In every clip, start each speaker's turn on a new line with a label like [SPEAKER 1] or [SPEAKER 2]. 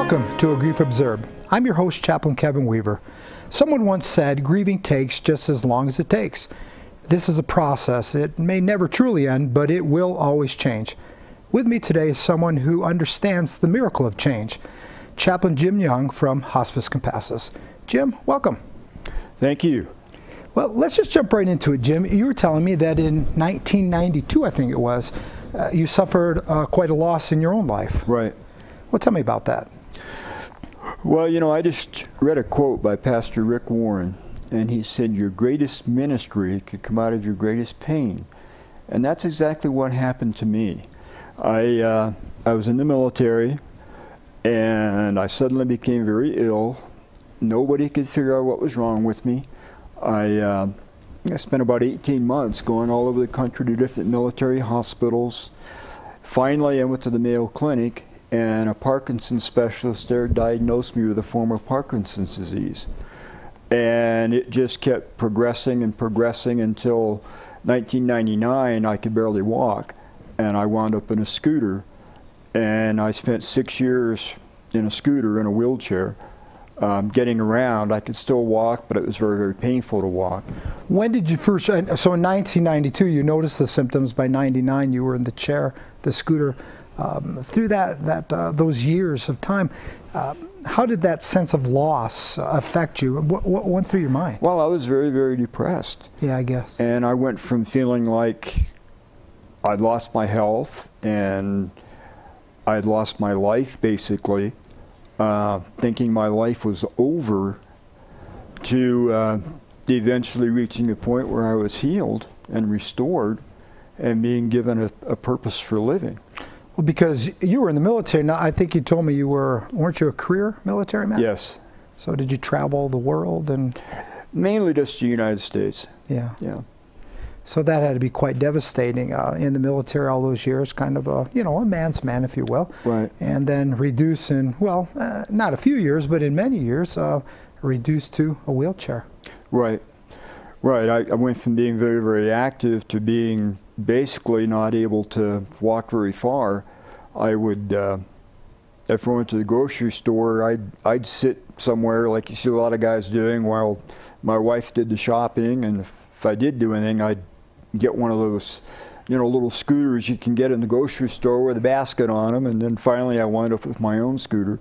[SPEAKER 1] Welcome to A Grief Observed. I'm your host, Chaplain Kevin Weaver. Someone once said, grieving takes just as long as it takes. This is a process. It may never truly end, but it will always change. With me today is someone who understands the miracle of change, Chaplain Jim Young from Hospice Compassus. Jim, welcome.
[SPEAKER 2] Thank you.
[SPEAKER 1] Well, let's just jump right into it, Jim. You were telling me that in 1992, I think it was, you suffered quite a loss in your own life.
[SPEAKER 2] Right.
[SPEAKER 1] Well, tell me about that.
[SPEAKER 2] Well, you know, I just read a quote by Pastor Rick Warren, and he said, your greatest ministry could come out of your greatest pain. And that's exactly what happened to me. I was in the military, and I suddenly became very ill. Nobody could figure out what was wrong with me. I spent about 18 months going all over the country to different military hospitals. Finally, I went to the Mayo Clinic, and a Parkinson's specialist there diagnosed me with a form of Parkinson's disease. And it just kept progressing and progressing until 1999, I could barely walk. And I wound up in a scooter. And I spent 6 years in a scooter, in a wheelchair, getting around. I could still walk, but it was very, very painful to walk.
[SPEAKER 1] When did you first, so in 1992, you noticed the symptoms. By 99, you were in the chair, the scooter. Through those years of time, how did that sense of loss affect you? What went through your mind?
[SPEAKER 2] Well, I was very, very depressed.
[SPEAKER 1] Yeah, I guess.
[SPEAKER 2] And I went from feeling like I'd lost my health and I'd lost my life, basically, thinking my life was over, to eventually reaching a point where I was healed and restored and being given a purpose for living.
[SPEAKER 1] Well, because you were in the military. Now, I think you told me weren't you a career military man?
[SPEAKER 2] Yes.
[SPEAKER 1] So did you travel the world? And
[SPEAKER 2] mainly just the United States.
[SPEAKER 1] Yeah.
[SPEAKER 2] Yeah.
[SPEAKER 1] So that had to be quite devastating in the military all those years, kind of a, a man's man, if you will.
[SPEAKER 2] Right.
[SPEAKER 1] And then reduce in, well, not a few years, but in many years, reduced to a wheelchair.
[SPEAKER 2] Right. Right. I went from being very, very active to being basically not able to walk very far. I would, if I went to the grocery store, I'd sit somewhere like you see a lot of guys doing while my wife did the shopping, and if I did do anything, I'd get one of those, little scooters you can get in the grocery store with a basket on them, and then finally I wound up with my own scooter.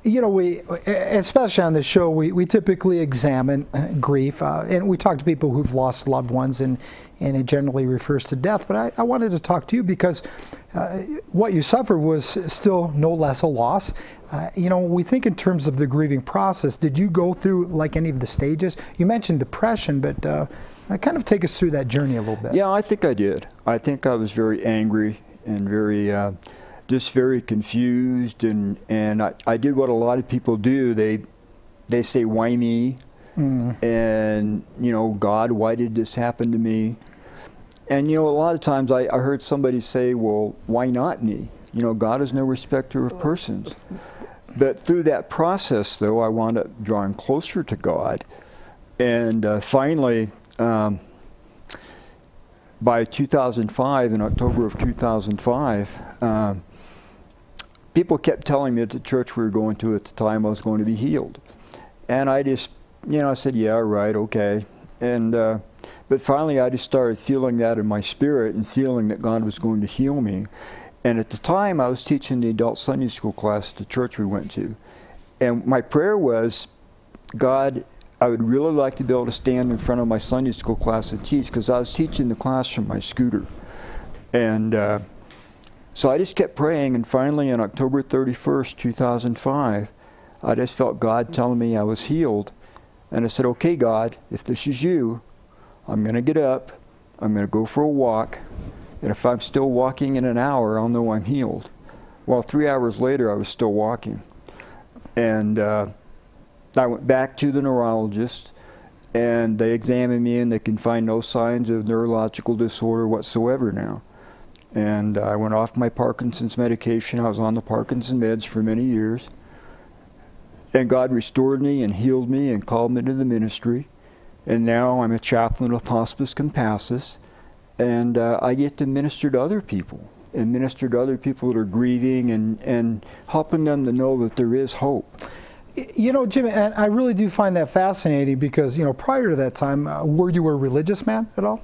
[SPEAKER 1] We, especially on this show, we typically examine grief, and we talk to people who've lost loved ones, and it generally refers to death. But I wanted to talk to you because what you suffered was still no less a loss. We think in terms of the grieving process. Did you go through like any of the stages? You mentioned depression, but kind of take us through that journey a little bit.
[SPEAKER 2] Yeah, I think I did. I think I was very angry and very just very confused, and I did what a lot of people do. They say, why me? And God, why did this happen to me? And a lot of times I heard somebody say, well, why not me? God is no respecter of persons. But through that process, though, I wound up drawing closer to God. And finally, by 2005, in October of 2005, people kept telling me at the church we were going to at the time I was going to be healed. And I just, I said, yeah, right, okay. And but finally I just started feeling that in my spirit and feeling that God was going to heal me. And at the time I was teaching the adult Sunday school class at the church we went to. And my prayer was, God, I would really like to be able to stand in front of my Sunday school class and teach, because I was teaching the class from my scooter. And so I just kept praying, and finally on October 31st, 2005, I just felt God telling me I was healed. And I said, okay, God, if this is you, I'm going to get up, I'm going to go for a walk, and if I'm still walking in an hour, I'll know I'm healed. Well, 3 hours later, I was still walking. And I went back to the neurologist, and they examined me, and they can find no signs of neurological disorder whatsoever now. And I went off my Parkinson's medication. I was on the Parkinson's meds for many years. And God restored me and healed me and called me to the ministry. And now I'm a chaplain of Hospice Compassus. And I get to minister to other people. and minister to other people that are grieving, and helping them to know that there is hope.
[SPEAKER 1] You know, Jim, and I really do find that fascinating because, you know, prior to that time, were you a religious man at all?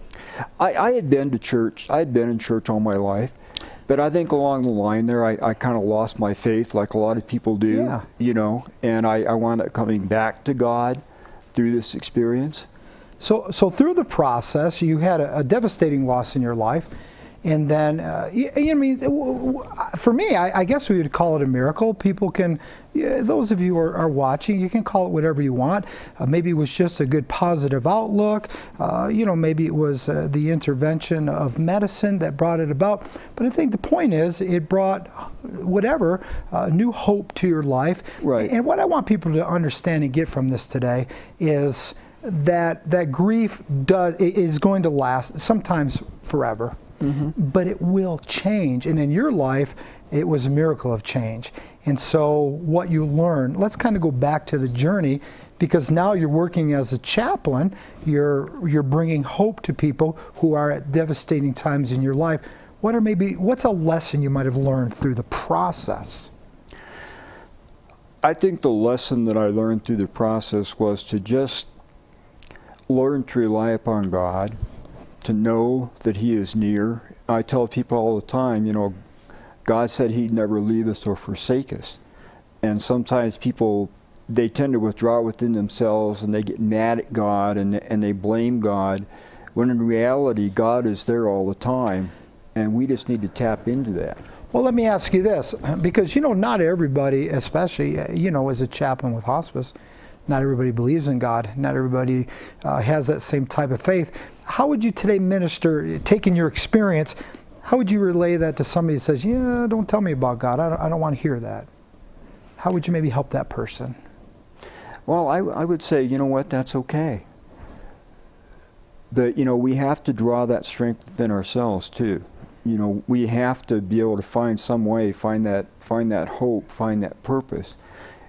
[SPEAKER 2] I had been to church. I had been in church all my life. But I think along the line there, I kind of lost my faith like a lot of people do,
[SPEAKER 1] Yeah.
[SPEAKER 2] you know, and I wound up coming back to God through this experience.
[SPEAKER 1] So through the process, you had a devastating loss in your life. And then, I mean, for me, I guess we would call it a miracle. People can, those of you who are watching, you can call it whatever you want. Maybe it was just a good positive outlook. You know, maybe it was the intervention of medicine that brought it about. But I think the point is it brought whatever, new hope to your life.
[SPEAKER 2] Right.
[SPEAKER 1] And what I want people to understand and get from this today is that grief is going to last sometimes forever. But it will change, and in your life it was a miracle of change. And so what you learn, let's kind of go back to the journey, because now you're working as a chaplain, you're bringing hope to people who are at devastating times in your life. What's a lesson you might have learned through the process?
[SPEAKER 2] I think the lesson that I learned through the process was to just learn to rely upon God, to know that He is near. I tell people all the time, you know, God said He'd never leave us or forsake us. And sometimes people, they tend to withdraw within themselves and they get mad at God and they blame God, when in reality God is there all the time, and we just need to tap into that.
[SPEAKER 1] Well, let me ask you this, because, you know, not everybody, especially, you know, as a chaplain with hospice, not everybody believes in God. Not everybody has that same type of faith. How would you today minister, taking your experience, how would you relay that to somebody that says, yeah, don't tell me about God, I don't want to hear that? How would you maybe help that person?
[SPEAKER 2] Well, I would say, you know what, that's okay. But, you know, we have to draw that strength within ourselves too. You know, we have to be able to find some way, find that hope, find that purpose.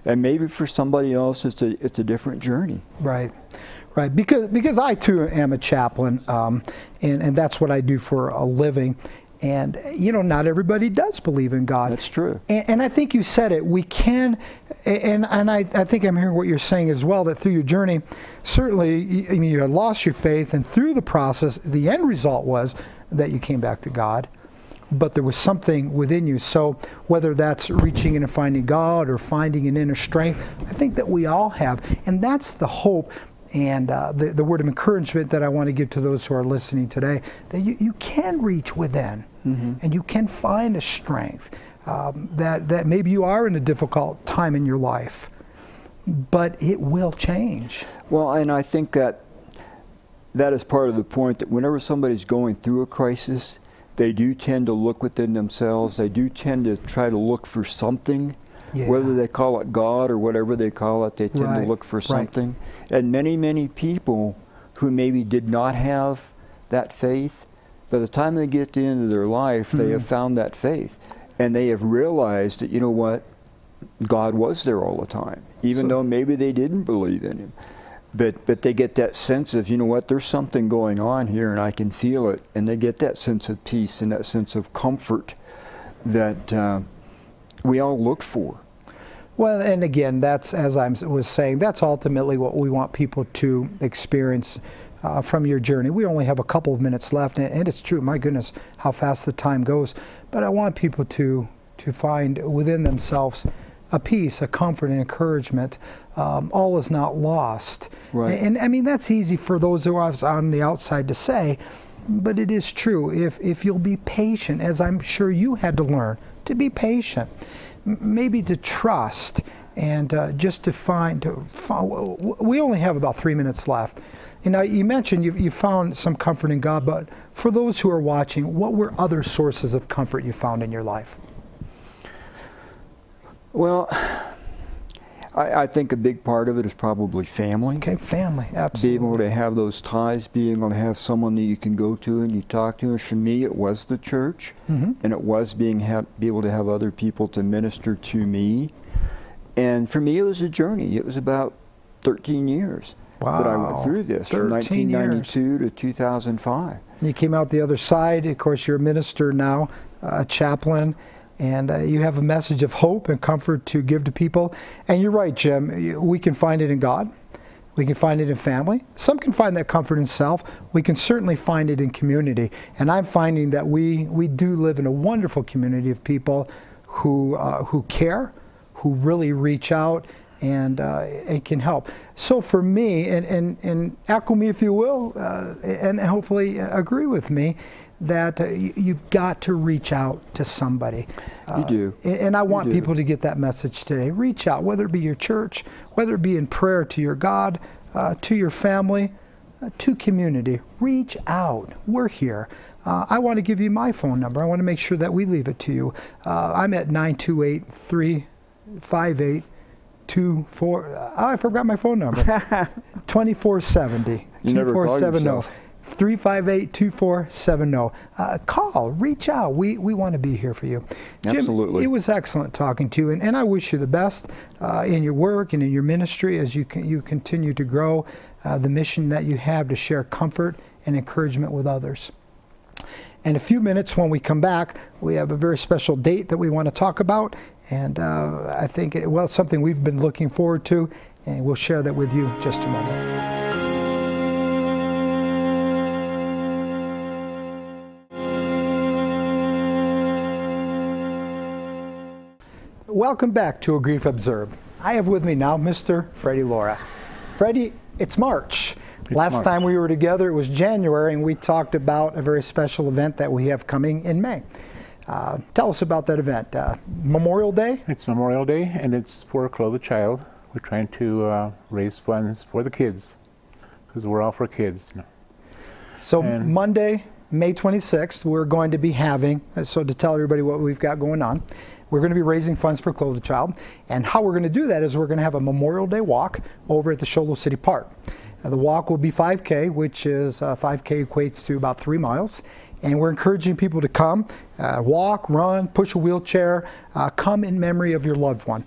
[SPEAKER 2] And maybe for somebody else, it's a different journey.
[SPEAKER 1] Right, right. Because I too am a chaplain, and that's what I do for a living. And you know, not everybody does believe in God.
[SPEAKER 2] That's true.
[SPEAKER 1] And I think you said it. We can, and I think I'm hearing what you're saying as well. That through your journey, certainly you had lost your faith, and through the process, the end result was that you came back to God. But there was something within you. So whether that's reaching in and finding God or finding an inner strength, I think that we all have. And that's the hope and the word of encouragement that I want to give to those who are listening today, that you can reach within, and you can find a strength, that maybe you are in a difficult time in your life, but it will change.
[SPEAKER 2] Well, and I think that is part of the point, that whenever somebody's going through a crisis, they do tend to look within themselves. They do tend to try to look for something, whether they call it God or whatever they call it. They tend to look for something. And many people who maybe did not have that faith, by the time they get to the end of their life, they have found that faith. And they have realized that, you know what, God was there all the time, even though maybe they didn't believe in Him. But they get that sense of, you know what, there's something going on here and I can feel it. And they get that sense of peace and that sense of comfort that we all look for.
[SPEAKER 1] Well, and again, that's, as I was saying, that's ultimately what we want people to experience from your journey. We only have a couple of minutes left, and it's true, my goodness, how fast the time goes. But I want people to find within themselves a peace, a comfort, and encouragement. All is not lost.
[SPEAKER 2] Right.
[SPEAKER 1] And I mean, that's easy for those who are on the outside to say, but it is true. If you'll be patient, as I'm sure you had to learn, to be patient, maybe to trust, and just to find, we only have about 3 minutes left. And now you mentioned you found some comfort in God, but for those who are watching, what were other sources of comfort you found in your life?
[SPEAKER 2] Well, I think a big part of it is probably family.
[SPEAKER 1] Okay, family, absolutely.
[SPEAKER 2] Being able to have those ties, being able to have someone that you can go to and you talk to. And for me, it was the church, and it was be able to have other people to minister to me. And for me, it was a journey. It was about 13 years that I went through this, from 1992 to 2005.
[SPEAKER 1] You came out the other side. Of course, you're a minister now. a chaplain, and you have a message of hope and comfort to give to people. And you're right, Jim, we can find it in God. We can find it in family. Some can find that comfort in self. We can certainly find it in community. And I'm finding that we do live in a wonderful community of people who care, who really reach out and can help. So for me, and echo me if you will, and hopefully agree with me, that you've got to reach out to somebody.
[SPEAKER 2] You do.
[SPEAKER 1] And I want people to get that message today. Reach out, whether it be your church, whether it be in prayer to your God, to your family, to community. Reach out. We're here. I want to give you my phone number. I want to make sure that we leave it to you. I'm at 928-358-24. I forgot my phone number. 2470.
[SPEAKER 2] You never call yourself.
[SPEAKER 1] 358-2470. Call, reach out. We want to be here for you. Jim,
[SPEAKER 2] Absolutely.
[SPEAKER 1] it was excellent talking to you, and I wish you the best in your work and in your ministry as you continue to grow the mission that you have to share comfort and encouragement with others. In a few minutes when we come back, we have a very special date that we want to talk about, and I think, it's something we've been looking forward to, and we'll share that with you in just a moment. Welcome back to A Grief Observed. I have with me now Mr. Freddie Laura. Freddie, it's March. Last time we were together, it was January, and we talked about a very special event that we have coming in May. Tell us about that event. Memorial Day?
[SPEAKER 3] It's Memorial Day, and it's for Clothe a Child. We're trying to raise funds for the kids, because we're all for kids.
[SPEAKER 1] So Monday, May 26th, we're going to be having, so to tell everybody what we've got going on, we're going to be raising funds for Clothe a Child, and how we're going to do that is we're going to have a Memorial Day walk over at the Show Low City Park. The walk will be 5K, which is 5K equates to about 3 miles, and we're encouraging people to come, walk, run, push a wheelchair, come in memory of your loved one.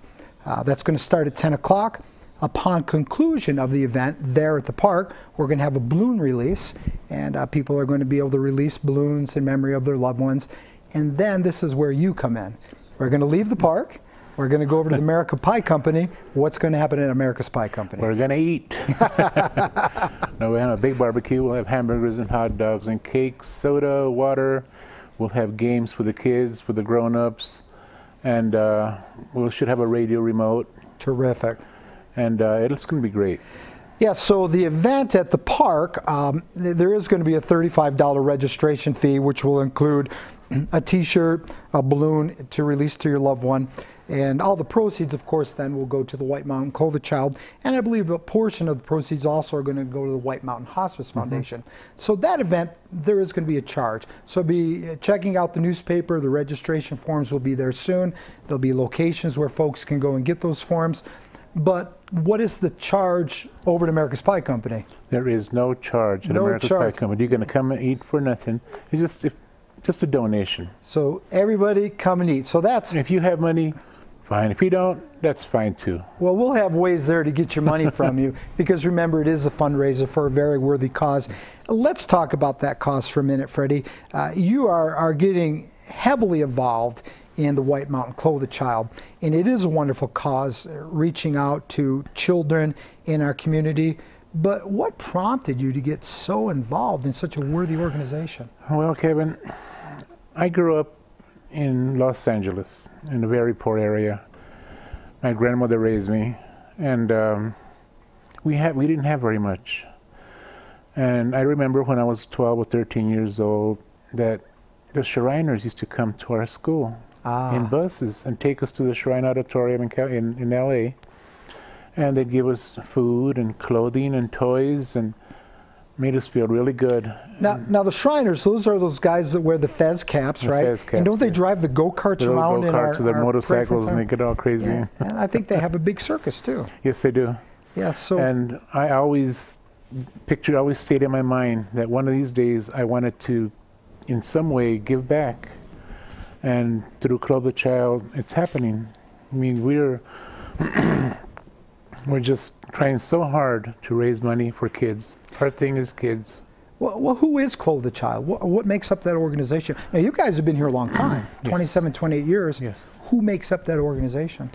[SPEAKER 1] That's going to start at 10 o'clock. Upon conclusion of the event there at the park, we're going to have a balloon release, and people are going to be able to release balloons in memory of their loved ones. And then this is where you come in. We're going to leave the park. We're going to go over to the America Pie Company. What's going to happen at America's Pie Company?
[SPEAKER 3] We're going to eat. No, we have a big barbecue. We'll have hamburgers and hot dogs and cakes, soda, water. We'll have games for the kids, for the grown-ups. And we should have a radio remote.
[SPEAKER 1] Terrific.
[SPEAKER 3] And it's going to be great.
[SPEAKER 1] Yeah, so the event at the park, there is going to be a $35 registration fee, which will include a t-shirt, a balloon to release to your loved one, and all the proceeds, of course, then will go to the White Mountain Clothe a Child, and I believe a portion of the proceeds also are going to go to the White Mountain Hospice Foundation. So that event, there is going to be a charge. So be checking out the newspaper. The registration forms will be there soon. There'll be locations where folks can go and get those forms. But what is the charge over at America's Pie Company?
[SPEAKER 3] There is no charge at America's Pie Company. You're going to come and eat for nothing. It's just a donation. So
[SPEAKER 1] everybody come and eat. So that's...
[SPEAKER 3] If you have money, fine. If you don't, that's fine too.
[SPEAKER 1] Well, we'll have ways there to get your money from you, because remember, it is a fundraiser for a very worthy cause. Let's talk about that cause for a minute, Freddie. You are getting heavily involved in the White Mountain Clothe a Child, and it is a wonderful cause, reaching out to children in our community. But what prompted you to get so involved in such a worthy organization?
[SPEAKER 3] Well, Kevin, I grew up in Los Angeles, in a very poor area. My grandmother raised me, and we didn't have very much. And I remember when I was 12 or 13 years old that the Shriners used to come to our school in buses and take us to the Shrine Auditorium in LA. And they'd give us food and clothing and toys and made us feel really good.
[SPEAKER 1] Now the Shriners, those are those guys that wear the fez caps, right?
[SPEAKER 3] Fez caps,
[SPEAKER 1] and don't they
[SPEAKER 3] yes.
[SPEAKER 1] drive the go-karts around in our
[SPEAKER 3] their motorcycles, and they get all crazy.
[SPEAKER 1] Yeah. And I think they have a big circus too.
[SPEAKER 3] Yes, they do.
[SPEAKER 1] Yeah. So.
[SPEAKER 3] And I always stayed in my mind that one of these days I wanted to, in some way, give back. And through Clothe a Child, it's happening. I mean, we're just trying so hard to raise money for kids. Our thing is kids.
[SPEAKER 1] Well, who is Clothe a Child? What makes up that organization? Now, you guys have been here a long time, 27, 28 years.
[SPEAKER 3] Yes.
[SPEAKER 1] Who makes up that organization?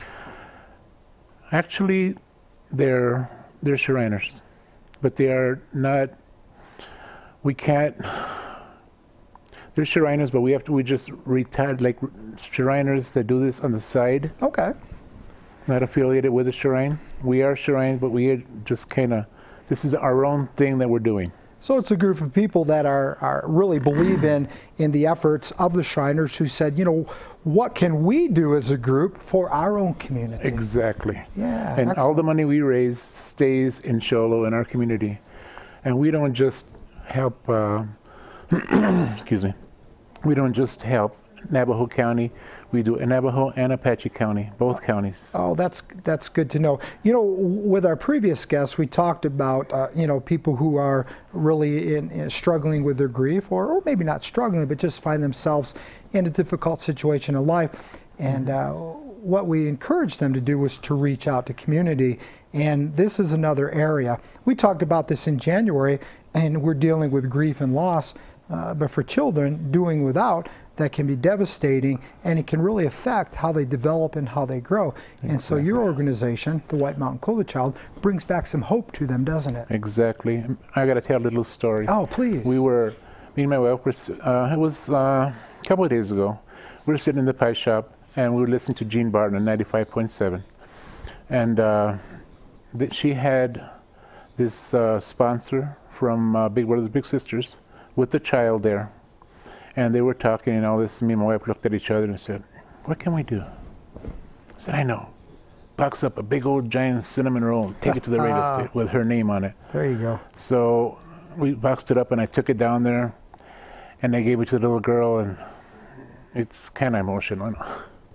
[SPEAKER 3] Actually, they're Shriners, but they are not. We can't. They're Shriners, but we just retired like Shriners that do this on the side.
[SPEAKER 1] Okay.
[SPEAKER 3] Not affiliated with the Shrine. We are Shrine, but we are just kind of. This is our own thing that we're doing.
[SPEAKER 1] So it's a group of people that are really believe in the efforts of the Shriners, who said, you know, what can we do as a group for our own community?
[SPEAKER 3] Exactly.
[SPEAKER 1] Yeah.
[SPEAKER 3] And all
[SPEAKER 1] excellent.
[SPEAKER 3] the money we raise stays in Show Low in our community, and we don't just help. Excuse me. We don't just help Navajo County. We do Navajo and Apache County, both counties.
[SPEAKER 1] Oh, that's good to know. You know, with our previous guests, we talked about you know, people who are really struggling with their grief, or maybe not struggling, but just find themselves in a difficult situation in life. And what we encouraged them to do was to reach out to community. And this is another area. We talked about this in January, and we're dealing with grief and loss. But for children, doing without, that can be devastating, and it can really affect how they develop and how they grow. And so your organization, the White Mountain Clothe a Child, brings back some hope to them, doesn't it?
[SPEAKER 3] Exactly. I got to tell a little story.
[SPEAKER 1] Oh, please.
[SPEAKER 3] Me and my wife it was a couple of days ago. We were sitting in the pie shop, and we were listening to Gene Barton on 95.7. And she had this sponsor from Big Brothers Big Sisters with the child there. And they were talking and all this. Me and my wife looked at each other and said, what can we do? I said, I know. Box up a big old giant cinnamon roll and take it to the radio station with her name on it.
[SPEAKER 1] There you go.
[SPEAKER 3] So we boxed it up, and I took it down there, and I gave it to the little girl, and it's kind of emotional.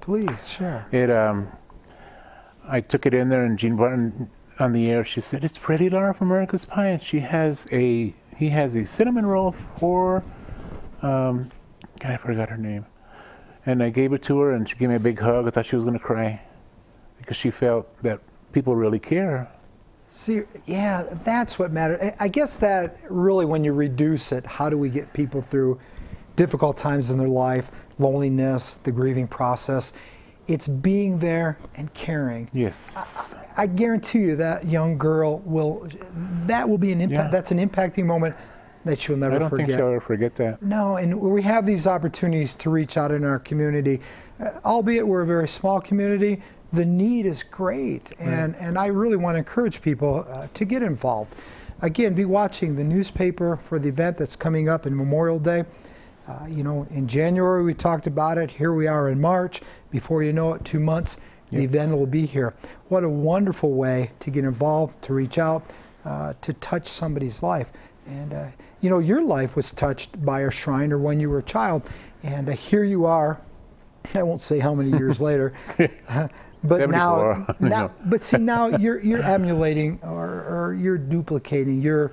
[SPEAKER 1] Please, share.
[SPEAKER 3] I took it in there, and Gene Barton on the air, she said, it's Pretty Laura from America's Pie, and he has a cinnamon roll for, God, I forgot her name. And I gave it to her, and she gave me a big hug. I thought she was going to cry because she felt that people really care.
[SPEAKER 1] See, yeah, that's what matters. I guess that really, when you reduce it, how do we get people through difficult times in their life, loneliness, the grieving process? It's being there and caring.
[SPEAKER 3] Yes.
[SPEAKER 1] I guarantee you that young girl will be an impact.
[SPEAKER 3] Yeah.
[SPEAKER 1] That's an impacting moment that she'll never forget.
[SPEAKER 3] I don't think she'll ever forget that.
[SPEAKER 1] No, and we have these opportunities to reach out in our community. Albeit we're a very small community, the need is great. And I really want to encourage people to get involved. Again, be watching the newspaper for the event that's coming up in Memorial Day. You know, in January we talked about it. Here we are in March. Before you know it, 2 months, the event will be here. What a wonderful way to get involved, to reach out, to touch somebody's life. And you know, your life was touched by a Shriner when you were a child, and here you are. I won't say how many years later, but now, but see, now you're emulating or you're duplicating. You're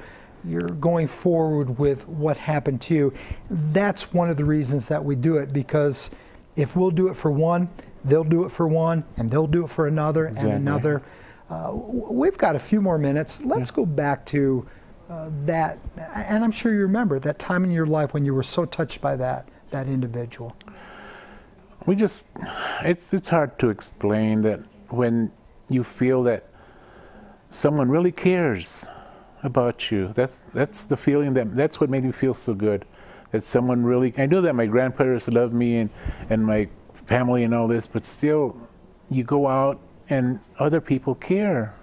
[SPEAKER 1] going forward with what happened to you. That's one of the reasons that we do it, because if we'll do it for one, they'll do it for one, and they'll do it for another and another. We've got a few more minutes. Let's go back to that, and I'm sure you remember that time in your life when you were so touched by that individual.
[SPEAKER 3] It's hard to explain that when you feel that someone really cares about you. That's the feeling, that's what made me feel so good. That someone really, I knew that my grandparents loved me and my family and all this, but still you go out and other people care.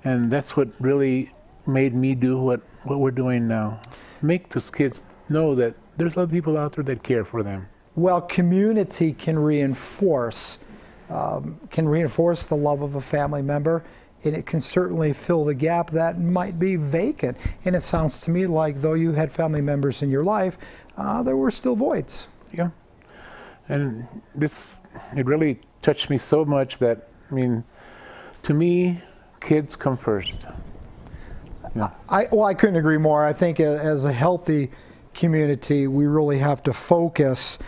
[SPEAKER 3] And that's what really made me do what we're doing now. Make those kids know that there's other people out there that care for them.
[SPEAKER 1] Well, community can reinforce the love of a family member, and it can certainly fill the gap that might be vacant. And it sounds to me like, though you had family members in your life, there were still voids.
[SPEAKER 3] Yeah. And it really touched me so much that, I mean, to me, kids come first. Yeah.
[SPEAKER 1] I couldn't agree more. I think as a healthy community, we really have to focus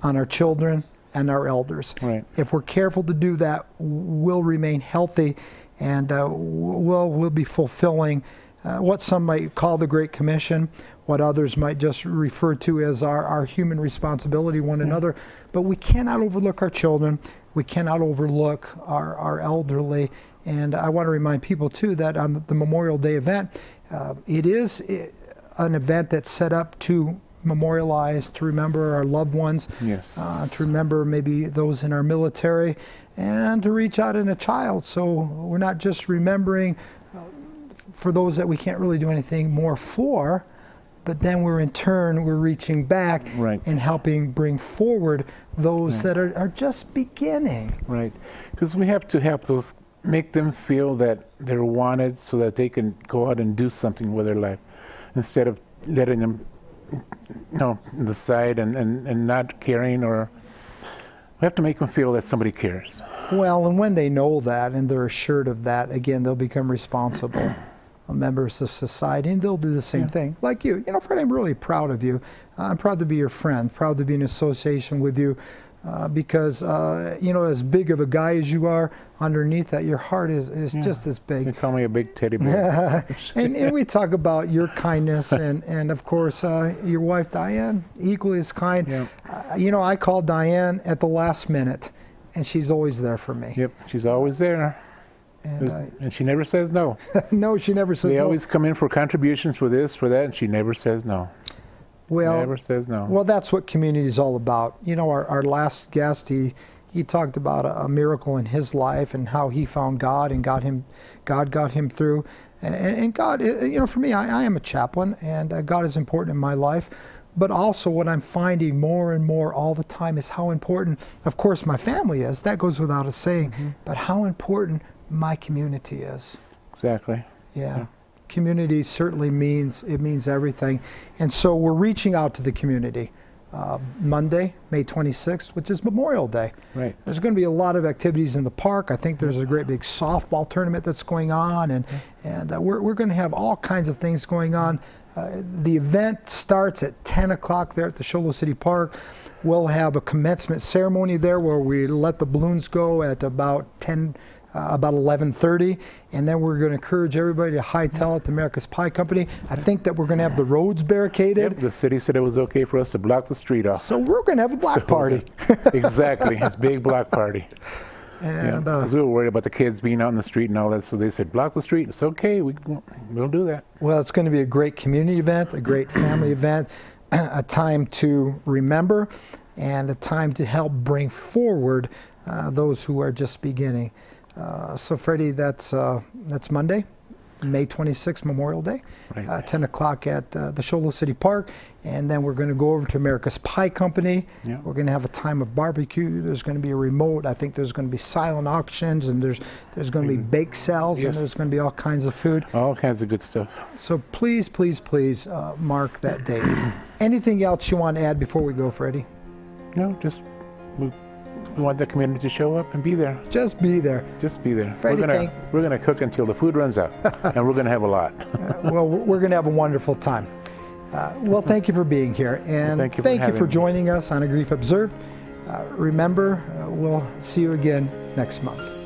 [SPEAKER 1] on our children and our elders.
[SPEAKER 3] Right.
[SPEAKER 1] If we're careful to do that, we'll remain healthy, and we'll be fulfilling what some might call the Great Commission, what others might just refer to as our human responsibility one another. But we cannot overlook our children. We cannot overlook our elderly. And I want to remind people, too, that on the Memorial Day event, it is an event that's set up to memorialize, to remember our loved ones, to remember maybe those in our military, and to reach out in a child. So we're not just remembering for those that we can't really do anything more for, but then we're reaching back and helping bring forward those that are just beginning.
[SPEAKER 3] Right, because we have to help those, make them feel that they're wanted so that they can go out and do something with their life, instead of letting them, in the side and not caring. Or we have to make them feel that somebody cares. Well,
[SPEAKER 1] and when they know that and they're assured of that, again, they'll become responsible members of society, and they'll do the same thing. Like you. Fred, I'm really proud of you. I'm proud to be your friend, proud to be in association with you, because, as big of a guy as you are, underneath that, your heart is just as big.
[SPEAKER 3] They call me a big teddy bear.
[SPEAKER 1] and we talk about your kindness, and of course, your wife, Diane, equally as kind.
[SPEAKER 3] Yeah.
[SPEAKER 1] I called Diane at the last minute, and she's always there for me.
[SPEAKER 3] Yep, she's always there. And she never says no.
[SPEAKER 1] No, she never says no.
[SPEAKER 3] They always come in for contributions for this, for that, and she never says no.
[SPEAKER 1] Well,
[SPEAKER 3] never says no.
[SPEAKER 1] Well, that's what community is all about. Our last guest, he talked about a miracle in his life and how he found God and God got him through. And God, for me, I am a chaplain, and God is important in my life. But also what I'm finding more and more all the time is how important, of course, my family is. That goes without a saying. But how important my community is.
[SPEAKER 3] Exactly.
[SPEAKER 1] Yeah. Community certainly means everything. And so we're reaching out to the community. Monday, May 26th, which is Memorial Day.
[SPEAKER 3] Right.
[SPEAKER 1] There's going to be a lot of activities in the park. I think there's a great big softball tournament that's going on, and we're going to have all kinds of things going on. The event starts at 10 o'clock there at the Show Low City Park. We'll have a commencement ceremony there where we let the balloons go at about 11:30, and then we're going to encourage everybody to hightail it to America's Pie Company. I think that we're going to have the roads barricaded.
[SPEAKER 3] Yep, the city said it was okay for us to block the street off.
[SPEAKER 1] So we're going to have a block party.
[SPEAKER 3] Exactly, it's a big block party.
[SPEAKER 1] And
[SPEAKER 3] because we were worried about the kids being out in the street and all that, so they said block the street. It's okay, we'll do that.
[SPEAKER 1] Well, it's going to be a great community event, a great family event, a time to remember, and a time to help bring forward those who are just beginning. So Freddie, that's Monday, May 26th, Memorial Day, 10 o'clock at the Show Low City Park, and then we're going to go over to America's Pie Company. Yeah. We're going to have a time of barbecue. There's going to be a remote. I think there's going to be silent auctions, and there's going to be bake sales, and there's going to be all kinds of food.
[SPEAKER 3] All kinds of good stuff.
[SPEAKER 1] So please, please, please mark that date. Anything else you want to add before we go, Freddie?
[SPEAKER 3] No, just we want the community to show up and be there.
[SPEAKER 1] Just be there.
[SPEAKER 3] Just be there.
[SPEAKER 1] Freddie,
[SPEAKER 3] we're gonna cook until the food runs out, and we're gonna have a lot.
[SPEAKER 1] Well, we're gonna have a wonderful time. Well, thank you for being here, and thank you for joining us on A Grief Observed. Remember, we'll see you again next month.